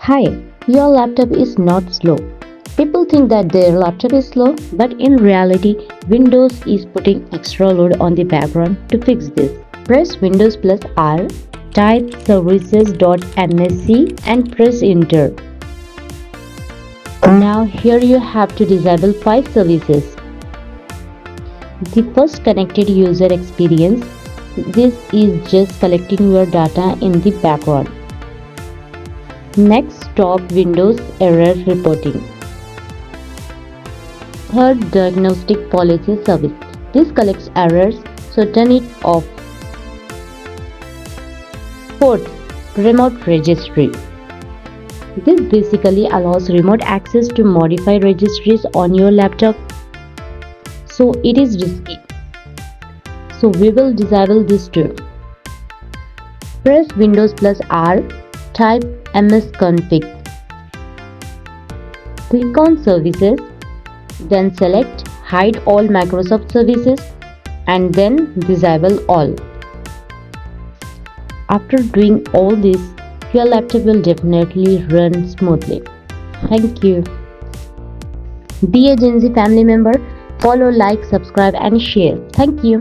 Hi, your laptop is not slow. People think that their laptop is slow, but in reality, Windows is putting extra load on the background to fix this. Press Windows plus R, type services.msc and press enter. Now here you have to disable 5 services. The first, connected user experience. This is just collecting your data in the background. Next, stop Windows error reporting. Third, diagnostic policy service. This collects errors, so turn it off. Fourth, remote registry. This basically allows remote access to modify registries on your laptop, so it is risky. So we will disable this too. Press Windows plus R, type msconfig. Click on Services, then select Hide all Microsoft services and then disable all. After doing all this, your laptop will definitely run smoothly. Thank you. Be a Gen Z family member. Follow, like, subscribe and share. Thank you.